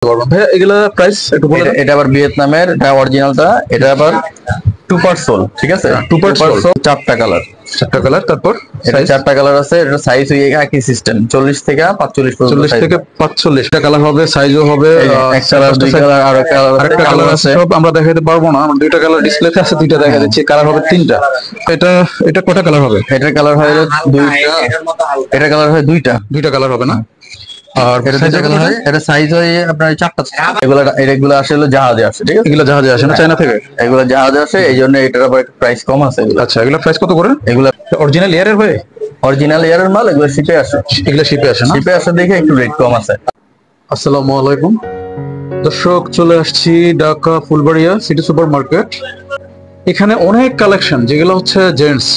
পারবেন ভাই, এগুলা প্রাইস একটু বলে দেন। এটা আবার ভিয়েতনামের, এটা অরিজিনালটা, এটা আবার টু পার্ট সোল, ঠিক আছে? টু পার্ট সোল, চারটা কালার, চারটা কালার। তারপর এটা চারটা কালার আছে। এটা সাইজ হয়ে একই সিস্টেম, 40 থেকে 45 পর্যন্ত। 40 থেকে 45 টা কালার হবে, সাইজও হবে। এক কালার, দুই কালার, আর আরেকটা কালার আছে। সব আমরা দেখাতে পারবো না, আমরা দুইটা কালার ডিসপ্লেতে আছে, দুইটা দেখা যাচ্ছে। কালার হবে তিনটা। এটা এটা কয়টা কালার হবে? এটার কালার হয় দুইটা, এটা কালার হয় দুইটা, দুইটা কালার হবে না? আর এটা সাইজ হয় আপনার চারটা। এগুলো আসলে জাহাজে আসে, ঠিক আছে? এগুলো জাহাজে আসে না, চায়না থেকে? এগুলো জাহাজে আসে, এই জন্য এটার আবার প্রাইস কম আছে। আচ্ছা, এগুলো প্রাইস কত করে? এগুলো অরিজিনাল এয়ারের হয়? অরিজিনাল এয়ারের মাল, এগুলো শিপে আসে। এগুলো শিপে আসে না? শিপে আসে দেখে একটু রেট কম আছে। আসসালামু আলাইকুম দর্শক, চলে আসছি Dhaka Phulbaria city super market. এখানে অনেক কালেকশন, যেগুলো হচ্ছে জেন্টস।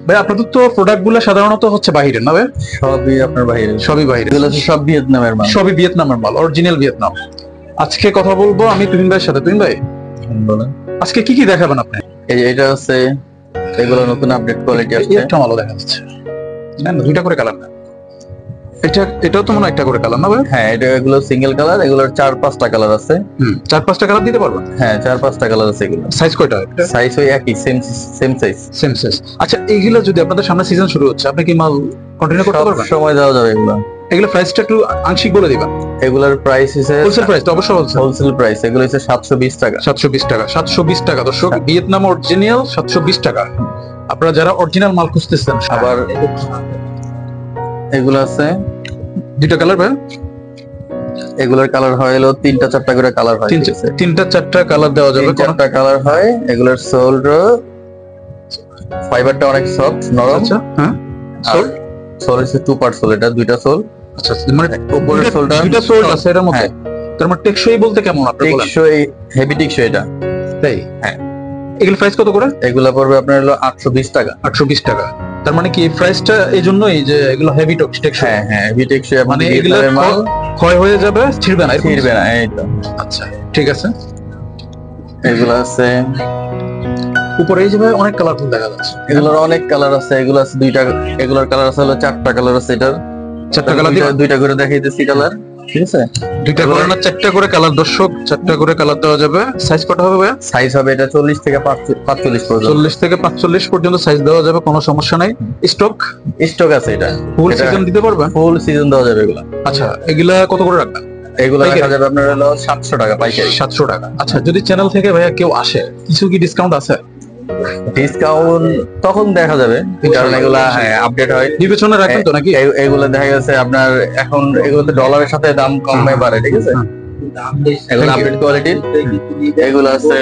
ভাই আপনাদের তো প্রোডাক্ট গুলো সাধারণত হচ্ছে বাইরের না ভাই? সবই আপনার বাইরে, সবই বাইরে। এগুলো সব ভিয়েতনামের মাল, সবই ভিয়েতনামের মাল, অরিজিনাল ভিয়েতনাম। আজকে কথা বলবো আমি তুহিন ভাইয়ের সাথে। তুহিন ভাই, বলেন আজকে কি কি দেখাবেন আপনি? এটা হচ্ছে, এগুলো নতুন আপডেট কোয়ালিটি আসছে। একটা মালও দেখা যাচ্ছে না, দুইটা করে কালার না? এটাও তো মনে হয় একটা করে কালার না ভাই? হ্যাঁ, এগুলো সিঙ্গেল কালার, এগুলোর 4-5টা কালার আছে। 4-5টা কালার দিতে পারবেন? হ্যাঁ, 4-5টা কালার আছে। এগুলো সাইজ কয়টা? সাইজ ওই একই, সেম সাইজ। Same size. আচ্ছা, এইগুলো যদি আপনাদের সামনে সিজন শুরু হচ্ছে, আপনি কি মাল কন্টিনিউ করতে পারবেন? সময় দেওয়া যাবে। এগুলো প্রাইসটা একটু আংশিক বলে দিবেন। এগুলোর প্রাইস হিসেবে হোলসেল প্রাইস তো অবশ্যই হোলসেল প্রাইস, এগুলো হচ্ছে 720 টাকা। 720 টাকা, 720 টাকা দর্শক। ভিয়েতনাম অরিজিনাল 720 টাকা। আপনারা যারা অরিজিনাল মাল খুঁজতেছেন। আবার এগুলো আছে দুইটা কালার ভাই? এগুলোর কালার হয় হলো 3-4টা করে কালার হয়। 3-4টা কালার দেওয়া যাবে, 4টা কালার হয়। এগুলোর সোল ফাইবারটা অনেক সফট, নরম। আচ্ছা, হ্যাঁ। সোল হচ্ছে টু পার্ট সোল, এটা দুইটা সোল। আচ্ছা, মানে উপরের সোলটা, দুইটা সোল আছে এর মধ্যে। তার মানে টেকসই বলতে কেমন আপনি বলেন? টেকসই, হেভি টেকসই এটা। তাই? হ্যাঁ। এগুলো প্রাইস কত করে? এগুলা পড়বে আপনার হলো 820 টাকা। 820 টাকা। তার মানে কি এই প্রাইসটা এই জন্যই যে এগুলো হেভি টেকসই? হ্যাঁ হ্যাঁ, হেভি টেকসই। মানে এগুলো ক্ষয় হয়ে যাবে, ছিড়বে না? ছিড়বে না, এই তো। আচ্ছা, ঠিক আছে। এগুলো আছে উপরে, এই যে ভাই অনেক কালারফুল দেখা যাচ্ছে। এগুলোর অনেক কালার আছে। এগুলো আছে দুইটা, এগুলোর কালার আছে হলো 4টা কালার আছে। এটার 4টা কালার, দুইটা করে দেখাইতেছি কালার, ঠিক আছে? দুইটা করে না, 4টা করে কালার দর্শক, 4টা করে কালার দেওয়া যাবে। সাইজ কত হবে ভাই? সাইজ হবে এটা 40 থেকে 45 পর্যন্ত। 40 থেকে 45 পর্যন্ত সাইজ দেওয়া যাবে, কোনো সমস্যা নাই। স্টক আছে। এটা ফুল সিজন দিতে পারবেন? ফুল সিজন দেওয়া যাবে এগুলা। আচ্ছা, এগুলা কত করে রাখবেন? এগুলা রাখা যাবে আপনার হলো 700 টাকা পাইকারি। 700 টাকা। আচ্ছা, যদি চ্যানেল থেকে ভাইয়া কেউ আসে, কিছু কি ডিসকাউন্ট আছে? ডিসকাউন্ট তখন দেখা যাবে, কারণ এগুলা আপডেট হয়। বিবেচনা রাখবেন তো নাকি? এগুলো দেখা গেছে আপনার এখন এগুলোতে ডলারের সাথে দাম কমে বাড়ে, ঠিক আছে? এগুলো আপডেট কোয়ালিটির। এগুলো আছে,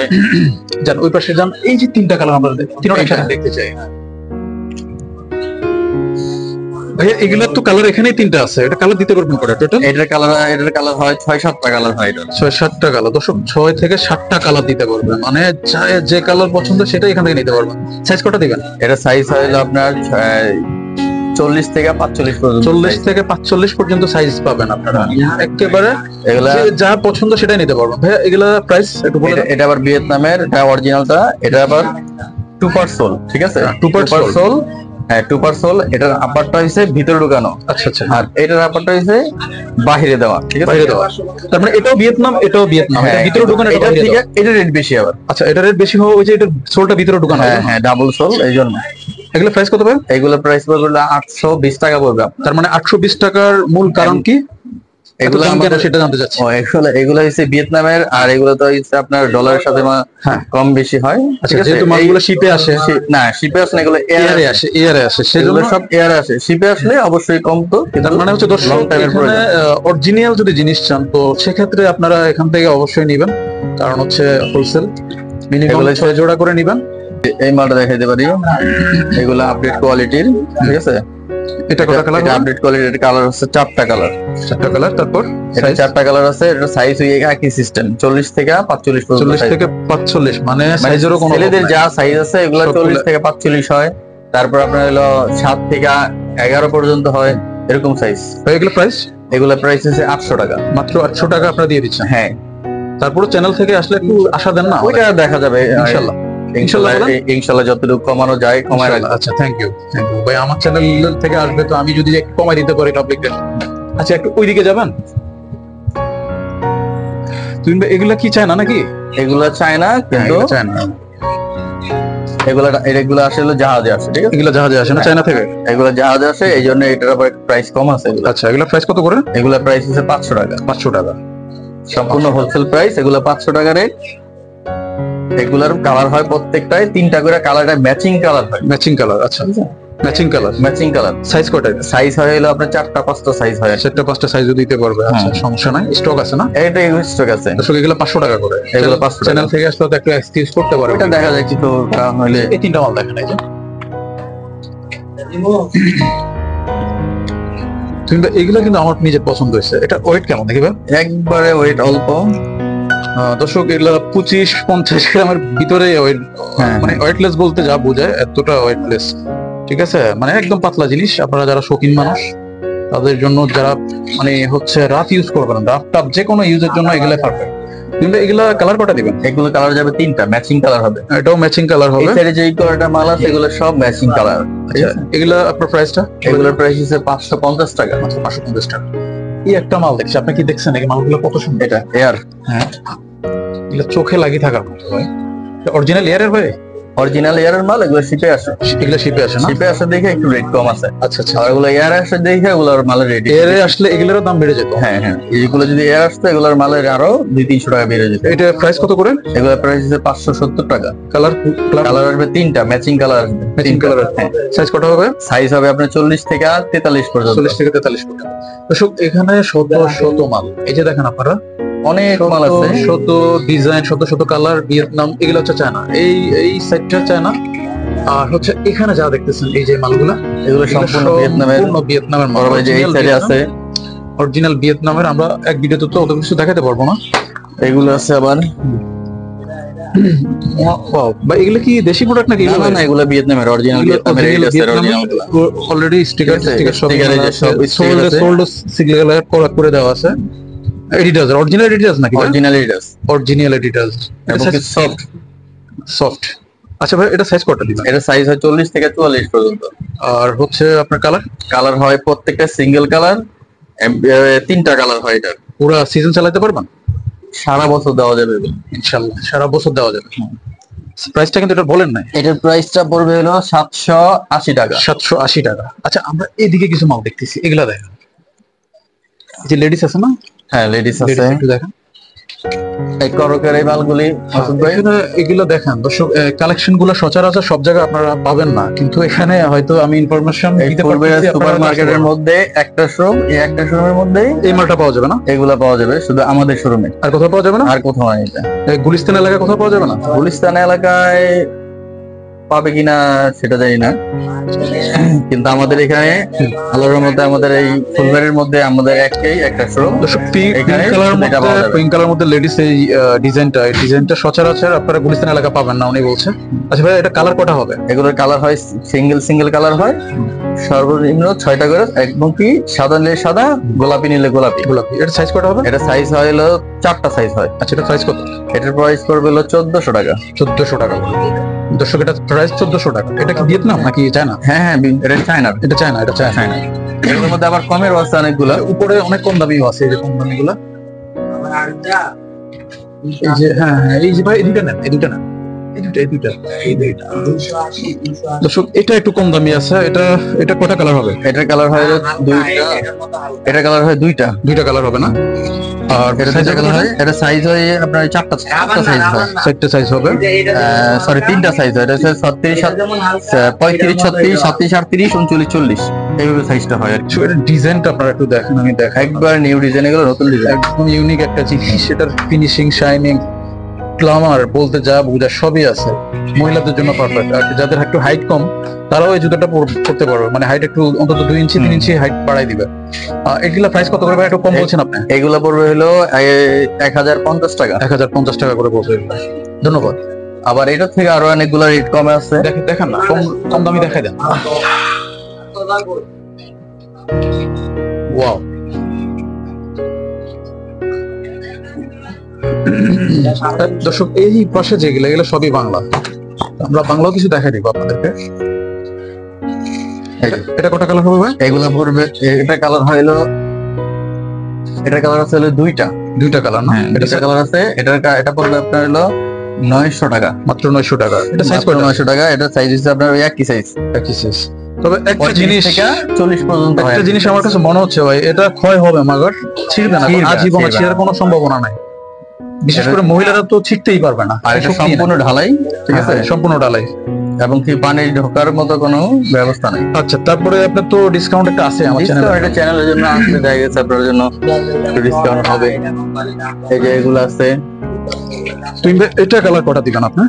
যান ওই পাশে যান। এই যে 3টা কালার আমরা তিনটা একসাথে দেখতে চাই ভাইয়া। এগুলোর তো কালার এখানেই 3টা আছে। এটা কালার দিতে পারবেন কয়টা টোটাল? এটার কালার হয় 6-7টা কালার হয়। এটা 6-7টা কালার দর্শক, 6 থেকে 7টা কালার দিতে পারবেন। মানে যে কালার পছন্দ সেটা এখান থেকে নিতে পারবেন। সাইজ কত দিবেন? এটা সাইজ হলো আপনার 40 থেকে 45 পর্যন্ত। 40 থেকে 45 পর্যন্ত সাইজ পাবেন আপনারা। একেবারে এগুলা যা পছন্দ সেটাই নিতে পারবেন ভাইয়া। এগুলা প্রাইস একটু বলে দেন। এটা আবার ভিয়েতনামের, এটা অরিজিনালটা। এটা আবার টু পার্ট সোল, ঠিক আছে? Two part sole. হ্যাঁ, টু পার্ট সোল। এটার আপারটা হইছে ভিতরে ঢুকানো। আচ্ছা আচ্ছা। আর এটার আপারটা হইছে বাহিরে দেওয়া, ঠিক আছে? বাহিরে দেওয়া। তার মানে এটাও ভিয়েতনাম, এটাও ভিয়েতনাম। এটা ভিতরে ঢুকানো, এটা বাহিরে দেওয়া। এটা রেট বেশি আবার। আচ্ছা, এটা রেট বেশি হয় ওই যে এটার সোলটা ভিতরে ঢুকানো। হ্যাঁ হ্যাঁ, ডাবল সোল, এইজন্য। এগুলা প্রাইস কত ভাই? এগুলা প্রাইস পড়বে 820 টাকা পড়বে। তার মানে 820 টাকার মূল কারণ কি? এগুলো আমাদের সেটা জানতে চাচ্ছি। এগুলো হচ্ছে ভিয়েতনামের, আর এগুলো তো হচ্ছে আপনার ডলারের সাথে কম বেশি হয়। আচ্ছা, যেহেতু মালগুলো শিপে আসে না, শিপে আসে না, এগুলো এয়ারে আসে। সেজন্য সব এয়ারে আসে। শিপে আসলে অবশ্যই কম। তো তার মানে হচ্ছে দর্শক, এখানে অরিজিনাল যদি জিনিস চান তো সেক্ষেত্রে আপনারা এখান থেকে অবশ্যই নেবেন, কারণ হচ্ছে হোলসেল মিনিমাম 6 জোড়া করে নেবেন। এই মালটা দেখাইতে পারি, এগুলো আপডেট কোয়ালিটির, ঠিক আছে? এটা কত কালার? এটা আপডেট কোয়ালিটির কালার হচ্ছে 4টা কালার। 4টা কালার। তারপর এটা 4টা কালার আছে। এটা সাইজ হয়ে একই সিস্টেম, 40 থেকে 45 পর্যন্ত। 40 থেকে 45 মানে সাইজেরও কোনো ছেলেদের যা সাইজ আছে এগুলো 40 থেকে 45 হয়। তারপর আপনার হলো 7 থেকে 11 পর্যন্ত হয়, এরকম সাইজ। এগুলো প্রাইস? এগুলো প্রাইস হচ্ছে 800 টাকা। মাত্র 800 টাকা আপনারা দিয়ে দিচ্ছেন? হ্যাঁ। তারপর চ্যানেল থেকে আসলে একটু আশা দেন না? ওইটা দেখা যাবে ইনশাআল্লাহ। ইনশাআল্লাহ যতটুকু কমানো যায় কমায় রাখবো। আচ্ছা, থ্যাংক ইউ ভাই। আমার চ্যানেল থেকে আসবে তো আমি যদি একটু কমাই দিতে পারি টপিকটা। আচ্ছা, একটু ওইদিকে যাবেন। তুমি এগুলা কি চায়না নাকি? এগুলা চায়না, কিন্তু চায়না, এগুলা আসলে জাহাজে আসে, ঠিক আছে? এগুলা জাহাজে আসে না চায়না থেকে? এগুলা জাহাজে আসে, এই জন্য এটার আবার প্রাইস কম আছে। আচ্ছা, এগুলা প্রাইস কত করে? এগুলা প্রাইস হচ্ছে 500 টাকা। 500 টাকা সম্পূর্ণ হোলসেল প্রাইস। এগুলা 500 টাকা রেট। এগুলার কালার হয় প্রত্যেকটাই 3টা করে, কালারটা ম্যাচিং কালার হয়। Matching colour? আচ্ছা, matching colour. Matching colour. Size কয়টা? সাইজ হয় হলো আপনার 4টা 5টা সাইজ হয়। 4টা 5টা সাইজও দিতে পারবে। আচ্ছা, সমস্যা নাই, স্টক আছে না? এটা স্টক আছে। দর্শক, এগুলো 500 টাকা করে। এগুলো 500 টাকা। চ্যানেল থেকে আসলে তো একটু এক্সকিউজ করতে পারবে। এটা দেখা যায় তো হলে এই 3টা মাল দেখেন। এই যে তুমি এগুলো কিন্তু আমার নিজের পছন্দ হয়েছে। এটা ওয়েট কেমন দেখিবে? একবারে ওয়েট অল্প। দর্শক, এগুলা 25-50 গ্রামের ভিতরে ওয়েট, মানে ওয়েটলেস বলতে যা বোঝায় এতটা ওয়েটলেস, ঠিক আছে? মানে একদম পাতলা জিনিস। আপনারা যারা শৌখিন মানুষ তাদের জন্য, যারা মানে হচ্ছে রাফ ইউজ করবেন, রাফ টাফ যে কোনো ইউজের জন্য এগুলা পারফেক্ট। কিন্তু এগুলা কালার কটা দিবেন? এগুলো কালার যাবে 3টা, ম্যাচিং কালার হবে। এটাও ম্যাচিং কালার হবে। এই সাইডে যে কয়টা মাল আছে এগুলো সব ম্যাচিং কালার। আচ্ছা, এগুলা আপনার প্রাইসটা? এগুলোর প্রাইস হচ্ছে 550 টাকা। মাত্র 550 টাকা। এই একটা মাল দেখছি, আপনি কি দেখছেন? এই মালগুলো কত সুন্দর। এটা এয়ার। হ্যাঁ, এগুলো চোখে লাগিয়ে থাকার মতো ভাই। অরিজিনাল এয়ারের ভাই? অরিজিনাল এয়ারের মাল। এগুলো শিপে আসে। এগুলো শিপে আসে না? শিপে আসে দেখে একটু রেট কম আছে। আচ্ছা আচ্ছা। আর এগুলো এয়ার আসে দেখে এগুলোর মালের রেট, এয়ারে আসলে এগুলোর দাম বেড়ে যেত। হ্যাঁ হ্যাঁ, এইগুলো যদি এয়ার আসতো এগুলোর মালের আরো 200-300 টাকা বেড়ে যেত। এটা প্রাইস কত করে? এগুলোর প্রাইস হচ্ছে 570 টাকা। কালার কালার আসবে 3টা, ম্যাচিং কালার আসবে। Matching colour. সাইজ কত হবে? সাইজ হবে আপনার 40 থেকে 43 পর্যন্ত। 40 থেকে 43 পর্যন্ত। দর্শক, এখানে শত শত মাল। এই যে দেখেন আপনারা, অনেক মাল আছে, শত ডিজাইন, শত শত কালার। ভিয়েতনাম, এগুলো হচ্ছে চায়না। এই সাইডটা চায়না। আর হচ্ছে এখানে যা দেখতেছেন এই যে মালগুলা, এগুলো সম্পূর্ণ ভিয়েতনামের মাল। বড় ভাই যে এই সাইডে আছে অরিজিনাল ভিয়েতনামের। আমরা এক ভিডিওতে তো অত কিছু দেখাতে পারবো না। এগুলো আছে আবার। বা এগুলো কি দেশি প্রোডাক্ট নাকি? না না, এগুলো ভিয়েতনামের অরিজিনাল। ভিয়েতনামের এই আছে অরিজিনাল। অলরেডি স্টিকার সব সোল্ড সিগনেচার করে দেওয়া আছে। এডিডাস, অরিজিনাল এডিডাস নাকি? Original Adidas. অরিজিনাল এডিডাস এবং সফট সফট। আচ্ছা ভাই, এটা সাইজ কত দিবেন? এটা সাইজ হয় 40 থেকে 44 পর্যন্ত। আর হচ্ছে আপনার কালার হয় প্রত্যেকটা সিঙ্গেল কালার। 3টা কালার হয়। এটা পুরো সিজন চালাতে পারবেন? সারা বছর দেওয়া যাবে ইনশাআল্লাহ, সারা বছর দেওয়া যাবে। প্রাইসটা কিন্তু এটা বলেন নাই। এটার প্রাইসটা পড়বে হলো 780 টাকা। 780 টাকা। আচ্ছা, আমরা এদিকে কিছু মাল দেখতেছি, এগুলা দেখেন। এই যে লেডিস আছে না? হ্যাঁ, লেডিস আছে। একটু দেখেন এই করকের এই মালগুলি। এগুলো দেখেন দর্শক, কালেকশন গুলো সচরাচর সব জায়গায় আপনারা পাবেন না, কিন্তু এখানে হয়তো আমি ইনফরমেশন দিতে পারতেছি। সুপার মার্কেটের মধ্যে একটা শোরুম, এই একটা শোরুমের মধ্যে এই মালটা পাওয়া যাবে না? এগুলা পাওয়া যাবে শুধু আমাদের শোরুমে। আর কোথাও পাওয়া যাবে না? আর কোথাও নাই। এটা গুলিস্তান এলাকায় কোথাও পাওয়া যাবে না? গুলিস্তান এলাকায় পাবে কিনা সেটা জানি না, কিন্তু আমাদের এখানে আলোর মধ্যে, আমাদের এই ফুলবাড়ির মধ্যে আমাদের একটা শোরুম। পিঙ্ক কালার মধ্যে লেডিস এই ডিজাইনটা সচরাচর আপনারা গুলিস্তান এলাকা পাবেন না উনি বলছে। আচ্ছা ভাই, এটা কালার কটা হবে? এগুলোর কালার হয় সিঙ্গেল কালার হয়, সর্বনিম্ন 6টা করে। একদম কি সাদা নিলে সাদা, গোলাপি নিলে গোলাপি। এটা সাইজ কটা হবে? এটা সাইজ হয় হলো 4টা সাইজ হয়। আচ্ছা, এটা প্রাইস কত? এটার প্রাইস পড়বে হলো 1400 টাকা। 1400 টাকা। দর্শক, এটা প্রাইস 1400 টাকা। এটা কি ভিয়েতনাম নাকি চায়না? হ্যাঁ হ্যাঁ, এটা চায়না। এটা চায়না। এর মধ্যে আবার কমের আছে অনেকগুলো। উপরে অনেক কম দামিও আছে। এই যে কম দামিগুলো, এই যে হ্যাঁ, এই যে ভাই, এই দুইটা নেন। দর্শক, এটা একটু কম দামি আছে। এটা কটা কালার হবে? এটার কালার হয় 2টা। এটা কালার হয় 2টা। 2টা কালার হবে না? আর এটা সাইজ হয় আপনার 4টা সাইজ হয়। 4টা সাইজ হবে। সরি, 3টা সাইজ হয়। এটা 36, 35, 36, 37, 38, 39, 40 এইভাবে সাইজটা হয়। এটা ডিজাইনটা আপনারা একটু দেখেন। আমি দেখ, একবার নিউ ডিজাইন, এগুলো নতুন ডিজাইন, একদম ইউনিক একটা জিনিস। এটার ফিনিশিং, শাইনিং, গ্ল্যামার বলতে যা বোঝা সবই আছে। মহিলাদের জন্য পারফেক্ট। আর যাদের একটু হাইট কম তারাও এই জুতোটা পরতে পারবে। মানে হাইট একটু অন্তত 2 ইঞ্চি 3 ইঞ্চি হাইট বাড়াই দিবে। এগুলা প্রাইস কত করে? একটু কম বলছেন আপনি। এগুলা পড়বে হলো 1050 টাকা। 1050 টাকা করে পড়বে। ধন্যবাদ। আবার এটার থেকে আরো অনেকগুলো রেট কমে আছে। দেখেন না, কম দামি দেখাই দেন। ওয়াও, দর্শক, এই পাশে যেগুলো, এগুলো সবই বাংলা। আমরা বাংলাও কিছু দেখাই দিব আপনাদেরকে। এটা কটা কালার হবে ভাই? এগুলা পড়বে, এটা কালার হলো, এটা কালার আছে হলো 2টা। দুইটা কালার না? হ্যাঁ, দুইটা কালার আছে। এটা পড়বে আপনার হলো 900 টাকা, মাত্র 900 টাকা। এটা সাইজ কত? 900 টাকা। এটা সাইজ হচ্ছে আপনার ওই একই সাইজ। তবে একটা জিনিস থেকে 40 পর্যন্ত হয়। একটা জিনিস আমার কাছে মনে হচ্ছে ভাই, এটা ক্ষয় হবে মাগার, ছিড়বে না, আজীবন ছিঁড়ার কোনো সম্ভাবনা নাই। বিশেষ করে মহিলারা তো ছিঁড়তেই পারবে না। আর এটা সম্পূর্ণ ঢালাই, ঠিক আছে? সম্পূর্ণ ঢালাই এবং কি পানি ঢোকার মতো কোনো ব্যবস্থা নেই। আচ্ছা, তারপরে আপনার তো ডিসকাউন্ট একটা আছে আমার চ্যানেলে। এটা চ্যানেলের জন্য আসলে দেখা গেছে আপনার জন্য একটু ডিসকাউন্ট হবে। এই যে এগুলো আছে। এটা কালার কটা দিবেন আপনি?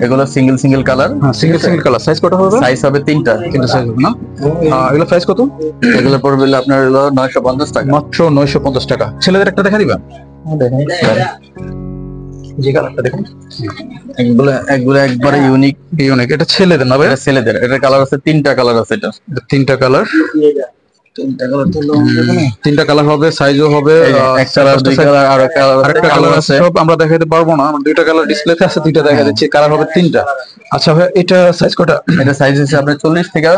এগুলো সিঙ্গেল কালার। হ্যাঁ, সিঙ্গেল কালার। সাইজ কত হবে? সাইজ হবে তিনটা সাইজ হবে না? এগুলো প্রাইস কত? এগুলো পড়বে আপনার হলো 950 টাকা, মাত্র 950 টাকা। ছেলেদের একটা দেখা দিবেন? যে কালারটা দেখুন, এগুলো একবারে ইউনিক। এটা ছেলেদের না ভাই? এটা ছেলেদের। এটা কালার আছে, তিনটা কালার আছে। এটা তিনটা কালার। তিনটা কালার হবে, সাইজও হবে। এক কালার, দুই কালার, আর আরেকটা কালার আছে। সব আমরা দেখাতে পারবো না, আমরা দুইটা কালার ডিসপ্লেতে আছে, দুইটা দেখা যাচ্ছে। কালার হবে তিনটা। আচ্ছা ভাই, এটা সাইজ কত? এটা সাইজ হচ্ছে আপনার 40 থেকে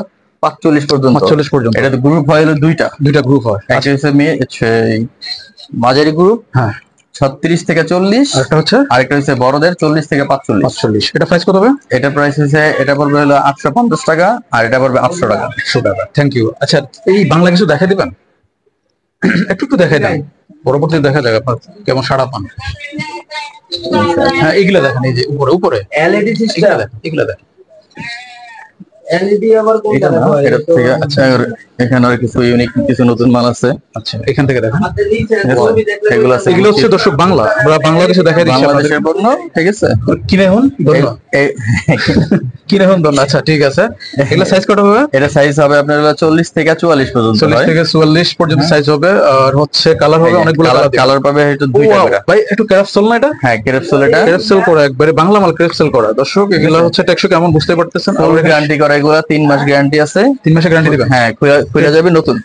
45 পর্যন্ত। 45 পর্যন্ত। এটা গ্রুপ হয় হলো দুইটা গ্রুপ হয়। একটা হচ্ছে মাঝারি গ্রুপ, হ্যাঁ, 36 থেকে 40। আরেকটা হচ্ছে বড়দের 40 থেকে 45। এটা প্রাইস কত হবে? এটা প্রাইস হচ্ছে, এটা পড়বে হলো 850 টাকা, আর এটা পড়বে 800 টাকা। 800 টাকা। Thank you. আচ্ছা, এই বাংলা কিছু দেখাই দিবেন? একটু দেখাই দেন, পরবর্তীতে দেখা যাক আপনার কেমন সাড়া পান। হ্যাঁ, এগুলা দেখেন, এই যে উপরে এলইডি সিস্টেম, এগুলা দেখেন। এলইডি আবার কোনটা হয়? আচ্ছা, এখানে আর কিছু ইউনিক কিছু নতুন মাল আছে। আচ্ছা, এখান থেকে দেখেন। এগুলো হচ্ছে দর্শক বাংলা, আমরা বাংলা কিছু দেখাই দিচ্ছি আপনাদের। ঠিক আছে, কিনে হন কিনে হন দোন। আচ্ছা, ঠিক আছে। এগুলা সাইজ কত হবে? এটা সাইজ হবে আপনার 40 থেকে 44 পর্যন্ত। 40 থেকে 44 পর্যন্ত সাইজ হবে। আর হচ্ছে কালার হবে অনেকগুলো। কালার পাবে একটু দুইটা করে। ভাই একটু ক্যাপসুল না এটা? হ্যাঁ, ক্যাপসুল। এটা ক্যাপসুল করা, একবারে বাংলা মাল ক্যাপসুল করা। দর্শক, এগুলা হচ্ছে টেকসই কেমন বুঝতে পারতেছেন। ফুল গ্যারান্টি করা। এগুলা 3 মাস গ্যারান্টি আছে। 3 মাসের গ্যারান্টি দিবেন? হ্যাঁ, খুলে যাবে নতুন।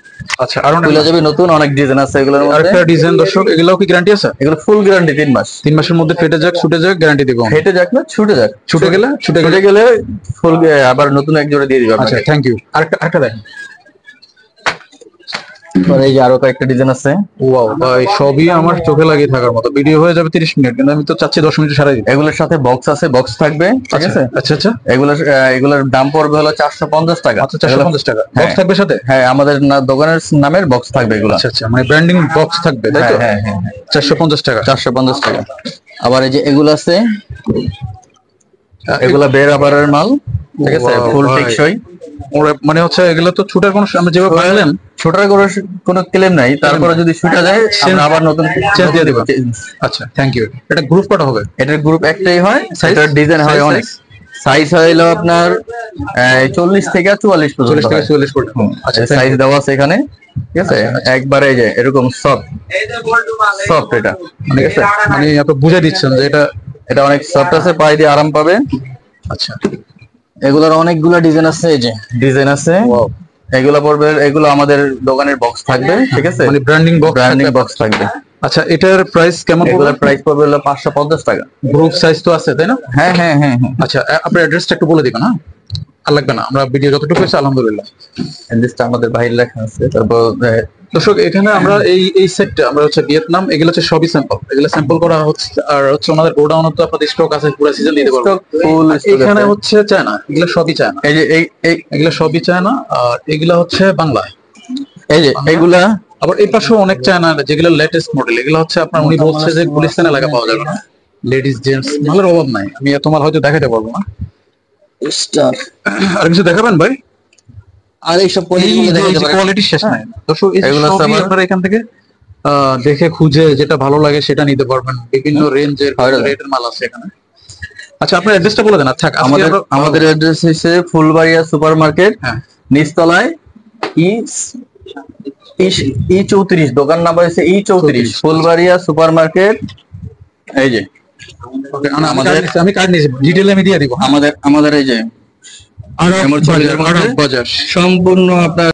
আচ্ছা, আর খুলে যাবে নতুন। অনেক ডিজাইন আছে এগুলোর মধ্যে। আরেকটা ডিজাইন দর্শক, এগুলাও কি গ্যারান্টি আছে? এগুলো ফুল গ্যারান্টি 3 মাস। 3 মাসের মধ্যে ফেটে যাক, ছুটে যাক, গ্যারান্টি দিব। ফেটে যাক না, ছুটে যাক। ছুটে গেলে ফুল আবার নতুন এক জোড়া দিয়ে দিবে। আচ্ছা, থ্যাংক ইউ। আরেকটা দেখেন। এই যে আরো কয়েকটা ডিজাইন আছে। ওয়াও ভাই, সবই আমার চোখে লাগিয়ে থাকার মতো। ভিডিও হয়ে যাবে 30 মিনিট, কিন্তু আমি তো চাচ্ছি 10 মিনিট সারাই দিতে। এগুলোর সাথে বক্স আছে, বক্স থাকবে। ঠিক আছে। আচ্ছা, এগুলোর দাম পড়বে হলো 450 টাকা। আচ্ছা, 450 টাকা। বক্স থাকবে সাথে? হ্যাঁ, আমাদের দোকানের নামের বক্স থাকবে এগুলো। আচ্ছা, মানে ব্র্যান্ডিং বক্স থাকবে, তাই তো? হ্যাঁ, 450 টাকা। 450 টাকা। আবার এই যে এগুলো আছে, এগুলা বের আবারের মাল। ঠিক আছে, ফুল টেকসই। মানে হচ্ছে এগুলো তো ছুটার কোনো, আমরা যেভাবে বানালেন ছোটার কোনো ক্লেম নাই। তারপরে যদি ছুটা যায় আমরা আবার নতুন চেঞ্জ দিয়ে দেব। আচ্ছা, থ্যাংক ইউ। এটা গ্রুপ কত হবে? এটার গ্রুপ একটাই হয়। এটার ডিজাইন হয় অনেক। সাইজ হলো আপনার 40 থেকে 44 পর্যন্ত। 40 থেকে 44 পর্যন্ত। আচ্ছা, সাইজ দেওয়া আছে এখানে। ঠিক আছে, একবারে এই যে এরকম সফট এটা। ঠিক আছে, মানে আপনি বুঝাই দিচ্ছেন যে এটা অনেক সফট আছে, পায়ে দিয়ে আরাম পাবে। আচ্ছা, এগুলোর অনেকগুলো ডিজাইন আছে। এই যে ডিজাইন আছে। এগুলো পড়বে, এগুলো আমাদের দোকানের বক্স থাকবে। ঠিক আছে, মানে ব্র্যান্ডিং বক্স থাকবে। আচ্ছা, এটার প্রাইস কেমন পড়বে? এগুলোর প্রাইস পড়বে 550 টাকা। গ্রুপ সাইজ তো আছে, তাই না? হ্যাঁ। আচ্ছা, আপনার অ্যাড্রেসটা একটু বলে দিবেন। হ্যাঁ, আর লাগবে না, আমরা ভিডিও যতটুকু হয়েছে আলহামদুলিল্লাহ। অ্যাড্রেসটা আমাদের বাইরে লেখা আছে। তারপর দর্শক, এখানে আমরা এই সেটটা আমরা হচ্ছে ভিয়েতনাম, এগুলো হচ্ছে সবই স্যাম্পল। এগুলো স্যাম্পল করা হচ্ছে, আর হচ্ছে ওনাদের গোডাউনে তো আপনাদের স্টক আছে, পুরো সিজন দিতে পারবো। এখানে হচ্ছে চায়না, এগুলো সবই চায়না। এই যে এগুলো সবই চায়না, আর এগুলো হচ্ছে বাংলা। এই যে এগুলা আবার এই পাশেও অনেক চায়না, যেগুলো লেটেস্ট মডেল। এগুলো হচ্ছে আপনার, উনি বলছে যে গুলিস্তান এলাকা পাওয়া যাবে না। লেডিস জেন্টস মালের অভাব নাই। আমি এত মাল হয়তো দেখাতে পারবো না। আর কিছু দেখাবেন ভাই? আর এইসব কোয়ালিটি শেষ নাই দর্শক। আপনারা এখান থেকে দেখে খুঁজে যেটা ভালো লাগে সেটা নিতে পারবেন। বিভিন্ন রেঞ্জের রেটের মাল আছে এখানে। আচ্ছা, আপনার অ্যাড্রেসটা বলে দেন। থাক, আমাদের অ্যাড্রেস হচ্ছে ফুলবাড়িয়া সুপার মার্কেট, নিচতলায় E34। দোকান নাম্বার হচ্ছে E34, ফুলবাড়িয়া সুপার মার্কেট। এই যে আমি কার্ড নিয়েছি, ডিটেইলে আমি দিয়ে দিব। আমাদের এই যে বাজার সম্পূর্ণ আপনার